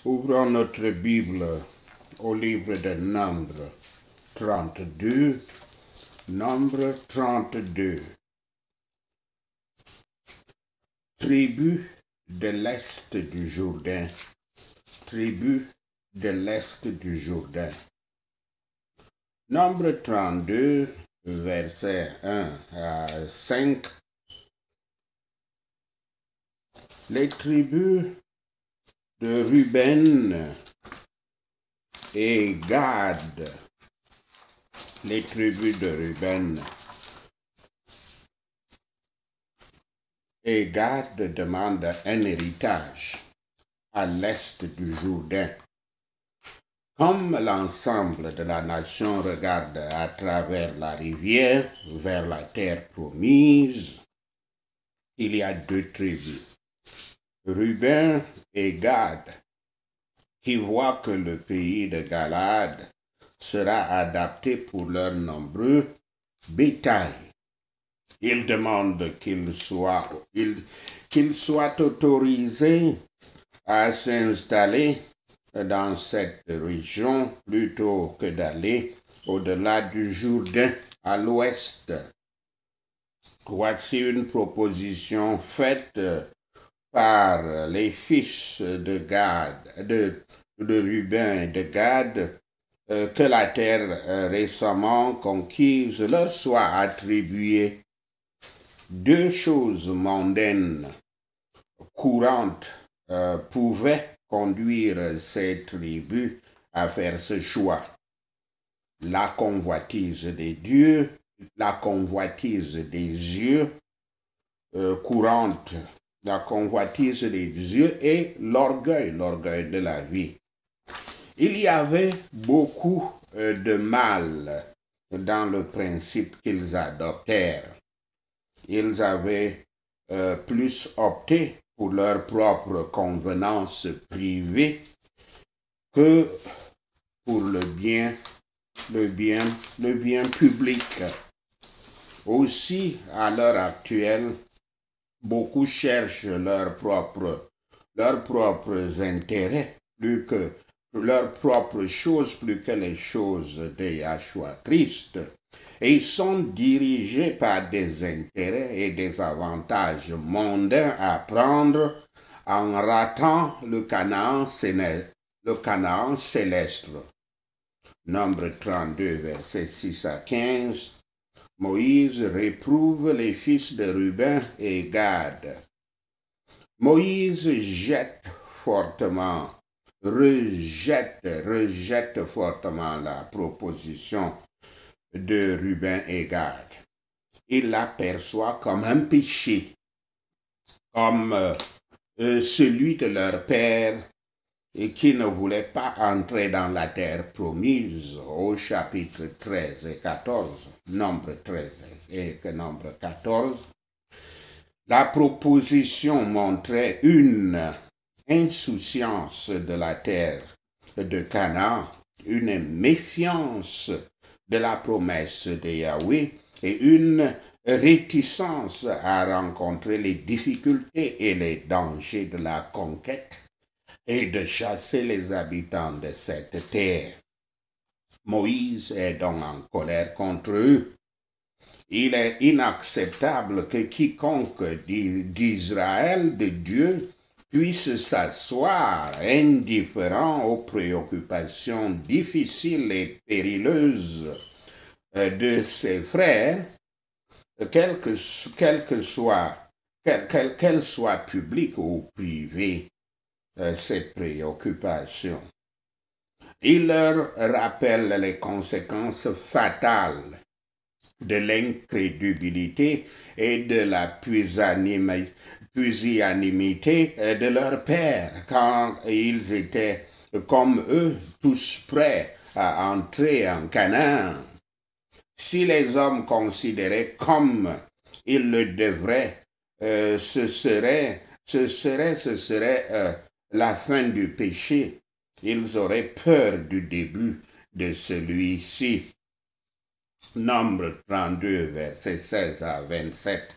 Ouvrons notre Bible au livre de Nombre 32. Nombre 32. Tribu de l'Est du Jourdain. Tribu de l'Est du Jourdain. Nombre 32, versets 1 à 5. Les tribus de Ruben et Gad. Les tribus de Ruben et Gad demandent un héritage à l'est du Jourdain. Comme l'ensemble de la nation regarde à travers la rivière vers la terre promise, il y a deux tribus, Ruben et Gad, qui voient que le pays de Galaad sera adapté pour leur nombreux bétail. Ils demandent qu'ils soient autorisés à s'installer dans cette région plutôt que d'aller au-delà du Jourdain à l'ouest. Voici une proposition faite par les fils de Gad, de Ruben et de Gad, que la terre récemment conquise leur soit attribuée. Deux choses mondaines courantes pouvaient conduire ces tribus à faire ce choix. La convoitise des dieux, la convoitise des yeux courante, la convoitise des yeux et l'orgueil de la vie. Il y avait beaucoup de mal dans le principe qu'ils adoptèrent. Ils avaient plus opté pour leur propre convenance privée que pour le bien public. Aussi, à l'heure actuelle, beaucoup cherchent leurs propres intérêts plus que leurs propres choses plus que les choses de Yahshua Christ. Et ils sont dirigés par des intérêts et des avantages mondains à prendre en ratant le Canaan céleste. Nombre 32, versets 6 à 15. Moïse réprouve les fils de Ruben et Gad. Moïse rejette fortement la proposition de Ruben et Gad. Il l'aperçoit comme un péché, comme celui de leur père et qui ne voulait pas entrer dans la terre promise au chapitre 13 et 14, nombre 13 et nombre 14. La proposition montrait une insouciance de la terre de Canaan, une méfiance de la promesse de Yahweh et une réticence à rencontrer les difficultés et les dangers de la conquête et de chasser les habitants de cette terre. Moïse est donc en colère contre eux. Il est inacceptable que quiconque d'Israël, de Dieu, puisse s'asseoir indifférent aux préoccupations difficiles et périlleuses de ses frères, qu'elles soient publiques ou privées, cette préoccupation. Il leur rappelle les conséquences fatales de l'incrédulité et de la pusillanimité de leur père quand ils étaient, comme eux, tous prêts à entrer en Canaan. Si les hommes considéraient comme ils le devraient, ce serait la fin du péché. Ils auraient peur du début de celui-ci. Nombre 32, versets 16 à 27.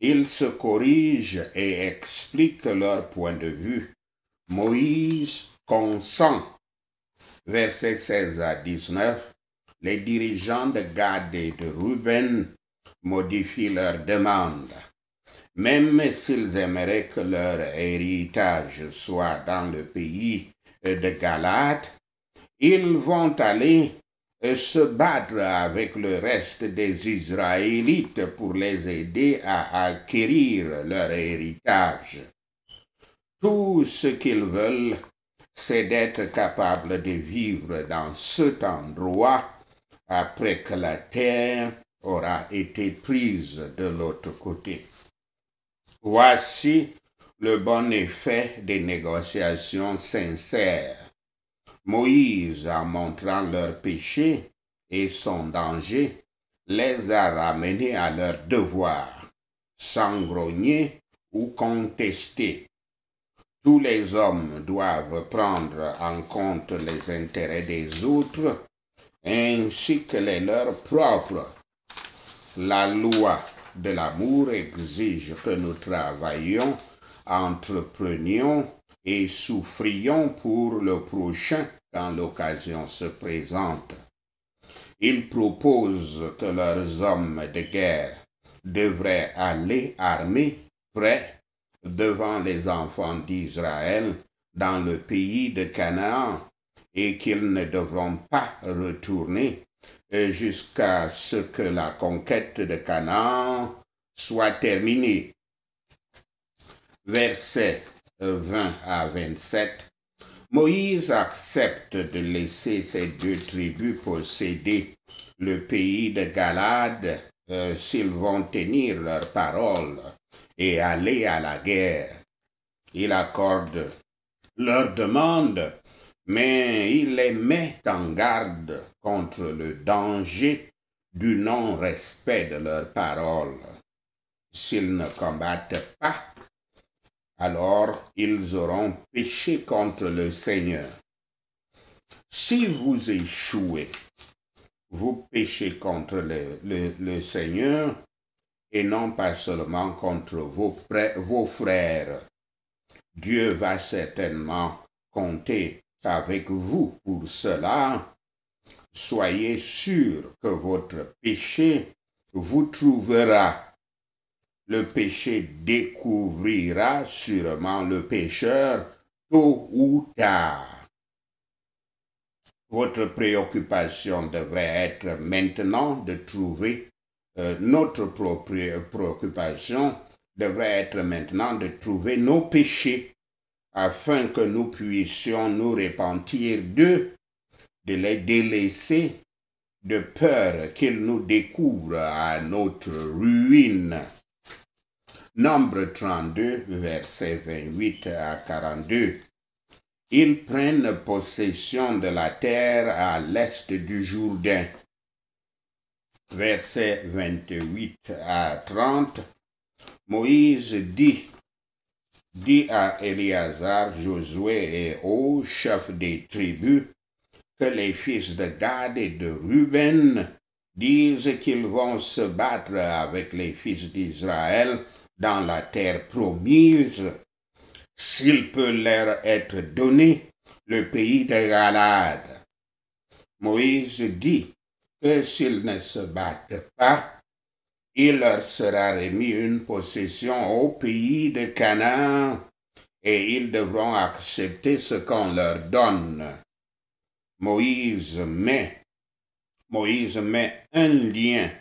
Ils se corrigent et expliquent leur point de vue Moïse consent. Versets 16 à 19. Les dirigeants de Gad et de Ruben modifient leur demande. Même s'ils aimeraient que leur héritage soit dans le pays de Galade, ils vont aller se battre avec le reste des Israélites pour les aider à acquérir leur héritage. Tout ce qu'ils veulent, c'est d'être capables de vivre dans cet endroit après que la terre aura été prise de l'autre côté. Voici le bon effet des négociations sincères. Moïse, en montrant leur péché et son danger, les a ramenés à leur devoir, sans grogner ou contester. Tous les hommes doivent prendre en compte les intérêts des autres ainsi que les leurs propres. La loi de l'amour exige que nous travaillions, entreprenions et souffrions pour le prochain quand l'occasion se présente. Il propose que leurs hommes de guerre devraient aller armés, prêts, devant les enfants d'Israël dans le pays de Canaan et qu'ils ne devront pas retourner jusqu'à ce que la conquête de Canaan soit terminée. Versets 20 à 27. Moïse accepte de laisser ces deux tribus posséder le pays de Galade s'ils vont tenir leur parole et aller à la guerre. Il accorde leur demande, mais il les met en garde contre le danger du non-respect de leurs paroles. S'ils ne combattent pas, alors ils auront péché contre le Seigneur. Si vous échouez, vous péchez contre le Seigneur et non pas seulement contre vos frères. Dieu va certainement compter avec vous pour cela. Soyez sûrs que votre péché vous trouvera. Le péché découvrira sûrement le pécheur tôt ou tard. Votre préoccupation devrait être maintenant de trouver, notre préoccupation devrait être maintenant de trouver nos péchés afin que nous puissions nous repentir d'eux, de les délaisser, de peur qu'ils nous découvrent à notre ruine. Nombre 32, versets 28 à 42. Ils prennent possession de la terre à l'est du Jourdain. Versets 28 à 30. Moïse dit à Éléazar, Josué et aux chefs des tribus que les fils de Gad et de Ruben disent qu'ils vont se battre avec les fils d'Israël dans la terre promise, s'il peut leur être donné le pays de Galade. Moïse dit que s'ils ne se battent pas, il leur sera remis une possession au pays de Canaan et ils devront accepter ce qu'on leur donne. Moïse met un lieu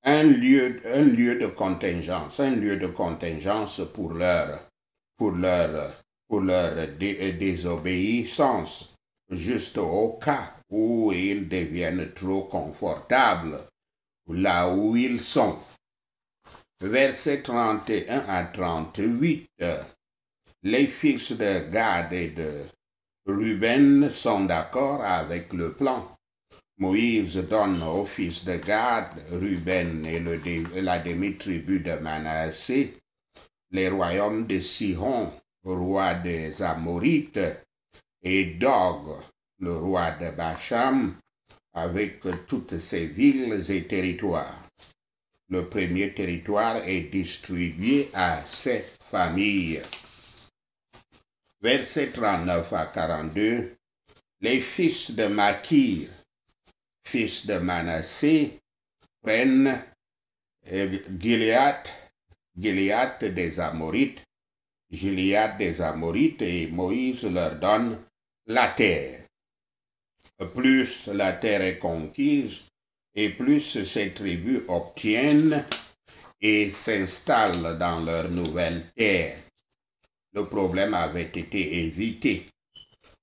de contingence pour leur désobéissance, juste au cas où ils deviennent trop confortables là où ils sont. Versets 31 à 38. Les fils de Gad et de Ruben sont d'accord avec le plan. Moïse donne aux fils de Gad, Ruben et la demi-tribu de Manassé les royaumes de Sihon, roi des Amorites, et d'Og, le roi de Bacham, avec toutes ses villes et territoires. Le premier territoire est distribué à 7 familles. versets 39 à 42, les fils de Makir, fils de Manassé, prennent Gilead des Amorites, Gilead des Amorites, et Moïse leur donne la terre. Plus la terre est conquise, et plus ces tribus obtiennent et s'installent dans leur nouvelle terre. Le problème avait été évité.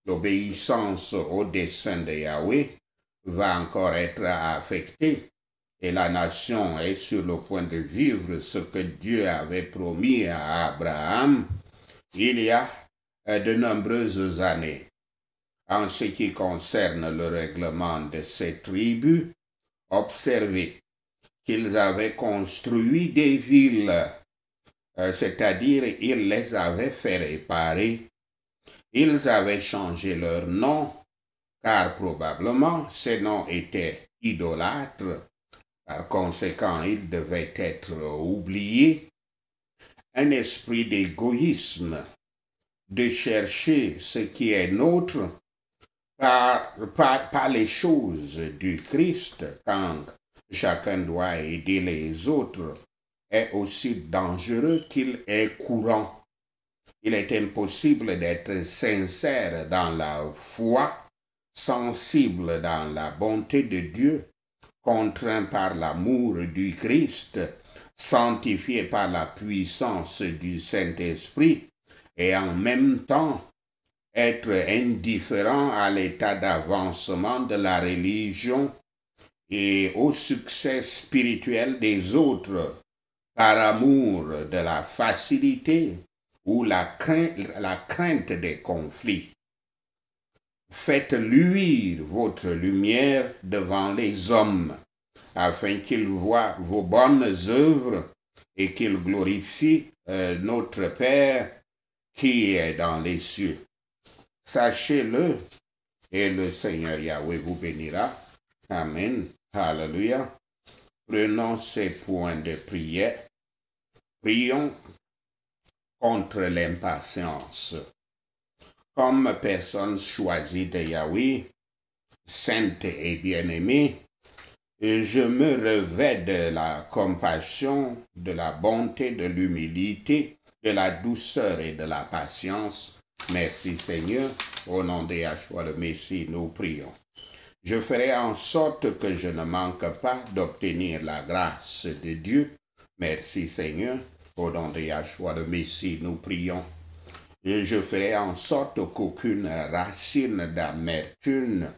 L'obéissance au dessein de Yahweh va encore être affectée, et la nation est sur le point de vivre ce que Dieu avait promis à Abraham il y a de nombreuses années. En ce qui concerne le règlement de ces tribus, observez qu'ils avaient construit des villes, c'est-à-dire ils les avaient fait réparer. Ils avaient changé leur nom, car probablement ces noms étaient idolâtres. Par conséquent, ils devaient être oubliés. Un esprit d'égoïsme, de chercher ce qui est nôtre par les choses du Christ, quand chacun doit aider les autres, est aussi dangereux qu'il est courant. Il est impossible d'être sincère dans la foi, sensible dans la bonté de Dieu, contraint par l'amour du Christ, sanctifié par la puissance du Saint-Esprit, et en même temps être indifférent à l'état d'avancement de la religion et au succès spirituel des autres par amour de la facilité ou la crainte des conflits. Faites luire votre lumière devant les hommes, afin qu'ils voient vos bonnes œuvres et qu'ils glorifient notre Père qui est dans les cieux. Sachez-le, et le Seigneur Yahweh vous bénira. Amen. Alléluia. Prenons ces points de prière. Prions contre l'impatience. Comme personne choisie de Yahweh, sainte et bien-aimée, je me revêt de la compassion, de la bonté, de l'humilité, de la douceur et de la patience. Merci Seigneur, au nom de Yahshua le Messie, nous prions. Je ferai en sorte que je ne manque pas d'obtenir la grâce de Dieu. Merci Seigneur, au nom de Yahshua le Messie, nous prions. Et je ferai en sorte qu'aucune racine d'amertume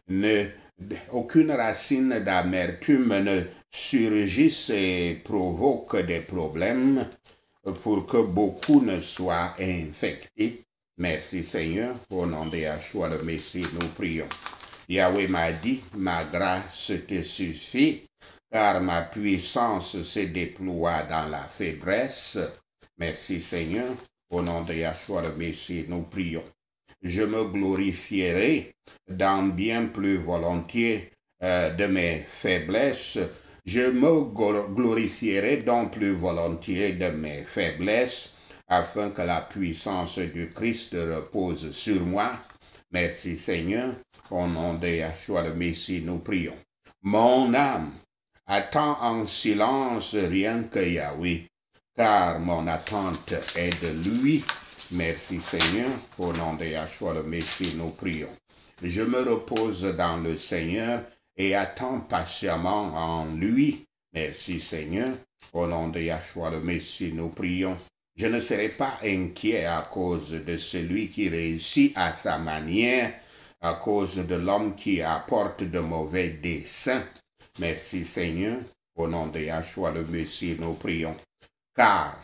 ne surgisse et provoque des problèmes pour que beaucoup ne soient infectés. Merci Seigneur, au nom de Yahshua le Messie, nous prions. Yahweh m'a dit, ma grâce te suffit, car ma puissance se déploie dans la faiblesse. Merci Seigneur, au nom de Yahshua le Messie, nous prions. Je me glorifierai dans bien plus volontiers de mes faiblesses. Je me glorifierai donc plus volontiers de mes faiblesses, afin que la puissance du Christ repose sur moi. Merci Seigneur, au nom de Yahshua le Messie, nous prions. Mon âme attend en silence rien que Yahweh, car mon attente est de lui. Merci Seigneur, au nom de Yahshua le Messie, nous prions. Je me repose dans le Seigneur et attends patiemment en lui. Merci Seigneur, au nom de Yahshua le Messie, nous prions. Je ne serai pas inquiet à cause de celui qui réussit à sa manière, à cause de l'homme qui apporte de mauvais desseins. Merci Seigneur, au nom de Yahshua le Messie, nous prions. Car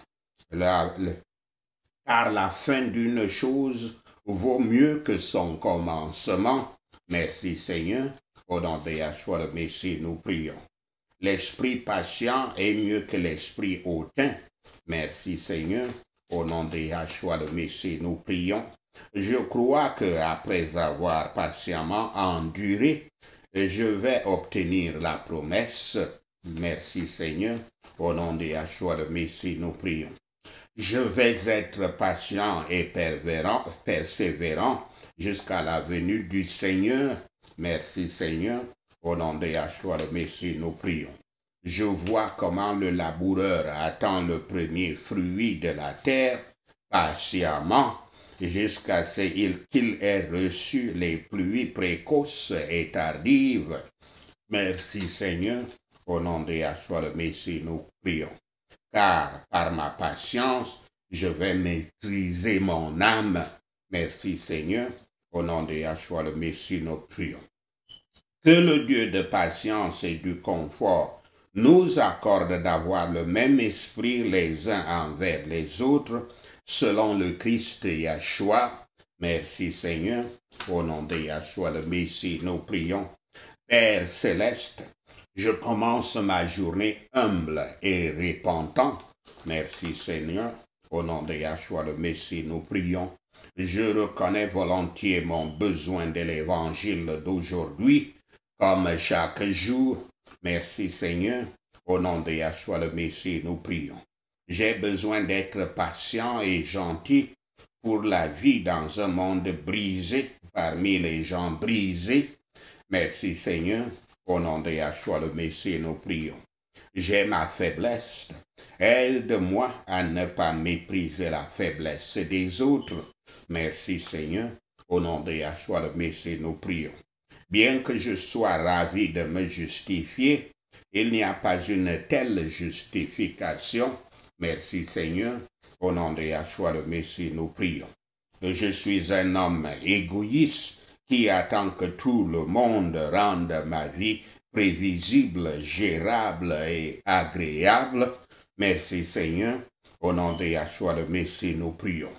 la fin d'une chose vaut mieux que son commencement. Merci Seigneur, au nom de Yahshua le Messie, nous prions. L'esprit patient est mieux que l'esprit hautain. Merci Seigneur, au nom de Yahshua le Messie, nous prions. Je crois que après avoir patiemment enduré, je vais obtenir la promesse. Merci Seigneur, au nom de Yahshua le Messie, nous prions. Je vais être patient et persévérant jusqu'à la venue du Seigneur. Merci Seigneur. Au nom de Yahshua le Messie, nous prions. Je vois comment le laboureur attend le premier fruit de la terre patiemment jusqu'à ce qu'il ait reçu les pluies précoces et tardives. Merci Seigneur. Au nom de Yahshua le Messie, nous prions. Car par ma patience, je vais maîtriser mon âme. Merci Seigneur. Au nom de Yahshua le Messie, nous prions. Que le Dieu de patience et du confort nous accorde d'avoir le même esprit les uns envers les autres, selon le Christ Yahshua. Merci Seigneur. Au nom de Yahshua le Messie, nous prions. Père céleste, je commence ma journée humble et repentant. Merci Seigneur. Au nom de Yahshua le Messie, nous prions. Je reconnais volontiers mon besoin de l'évangile d'aujourd'hui, comme chaque jour. Merci Seigneur. Au nom de Yahshua le Messie, nous prions. J'ai besoin d'être patient et gentil pour la vie dans un monde brisé, parmi les gens brisés. Merci Seigneur. Au nom de Yahshua le Messie, nous prions. J'ai ma faiblesse. Aide-moi à ne pas mépriser la faiblesse des autres. Merci Seigneur. Au nom de Yahshua le Messie, nous prions. Bien que je sois ravi de me justifier, il n'y a pas une telle justification. Merci Seigneur. Au nom de Yahshua le Messie, nous prions. Je suis un homme égoïste qui attend que tout le monde rende ma vie prévisible, gérable et agréable. Merci Seigneur. Au nom de Yahshua le Messie, nous prions.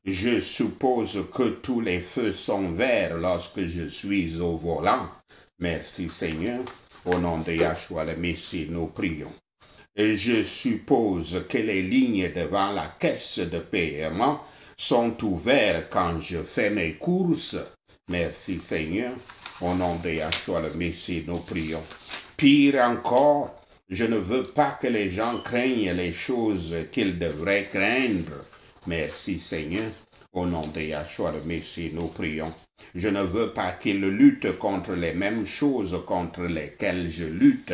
Je suppose que tous les feux sont verts lorsque je suis au volant. Merci Seigneur. Au nom de Yahshua le Messie, nous prions. Et je suppose que les lignes devant la caisse de paiement sont ouvertes quand je fais mes courses. Merci Seigneur. Au nom de Yahshua le Messie, nous prions. Pire encore, je ne veux pas que les gens craignent les choses qu'ils devraient craindre. Merci Seigneur. Au nom de Yahshua le Messie, nous prions. Je ne veux pas qu'ils luttent contre les mêmes choses contre lesquelles je lutte.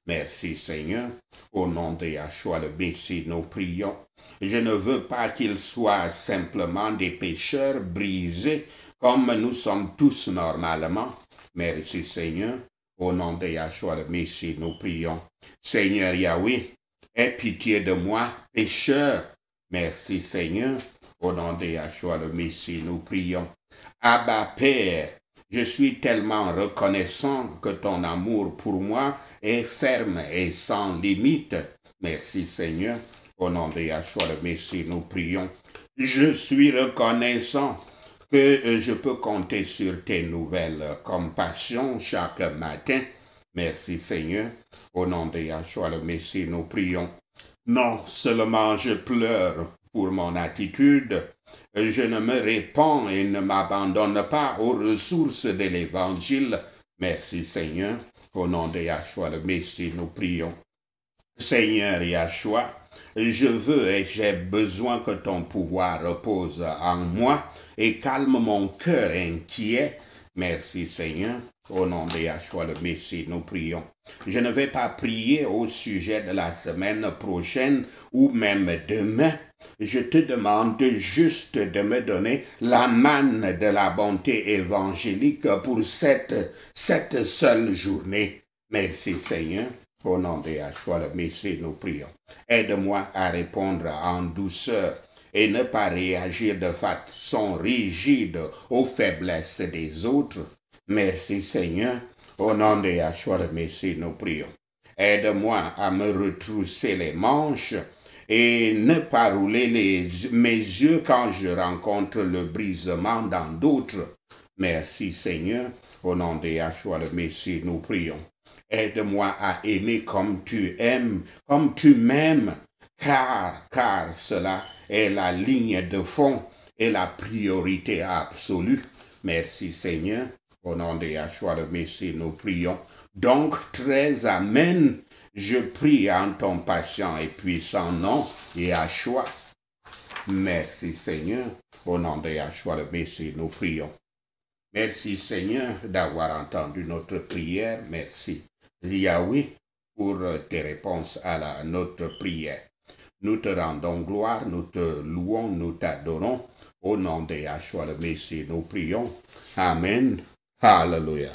Merci Seigneur. Au nom de Yahshua le Messie, nous prions. Je ne veux pas qu'ils soient simplement des pécheurs brisés comme nous sommes tous normalement. Merci Seigneur. Au nom de Yahshua le Messie, nous prions. Seigneur Yahweh, aie pitié de moi, pécheur. Merci Seigneur. Au nom de Yahshua le Messie, nous prions. Abba Père, je suis tellement reconnaissant que ton amour pour moi est ferme et sans limite. Merci Seigneur. Au nom de Yahshua le Messie, nous prions. Je suis reconnaissant que je peux compter sur tes nouvelles compassions chaque matin. Merci Seigneur. Au nom de Yahshua le Messie, nous prions. Non seulement je pleure pour mon attitude, je ne me répands et ne m'abandonne pas aux ressources de l'Évangile. Merci Seigneur. Au nom de Yahshua le Messie, nous prions. Seigneur Yahshua, je veux et j'ai besoin que ton pouvoir repose en moi et calme mon cœur inquiet. Merci Seigneur. Au nom de Yahshua le Messie, nous prions. Je ne vais pas prier au sujet de la semaine prochaine ou même demain. Je te demande juste de me donner la manne de la bonté évangélique pour cette seule journée. Merci Seigneur. Au nom de Yahshua le Messie, nous prions. Aide-moi à répondre en douceur et ne pas réagir de façon rigide aux faiblesses des autres. Merci Seigneur. Au nom de Yahshua le Messie, nous prions. Aide-moi à me retrousser les manches et ne pas rouler mes yeux quand je rencontre le brisement dans d'autres. Merci Seigneur. Au nom de Yahshua le Messie, nous prions. Aide-moi à aimer comme tu aimes, comme tu m'aimes, car cela est la ligne de fond et la priorité absolue. Merci Seigneur. Au nom de Yahshua le Messie, nous prions. Donc, très amen. Je prie en ton patient et puissant nom, Yahshua. Merci Seigneur. Au nom de Yahshua le Messie, nous prions. Merci Seigneur d'avoir entendu notre prière. Merci Yahweh pour tes réponses à notre prière. Nous te rendons gloire, nous te louons, nous t'adorons. Au nom de Yahshua le Messie, nous prions. Amen. Hallelujah.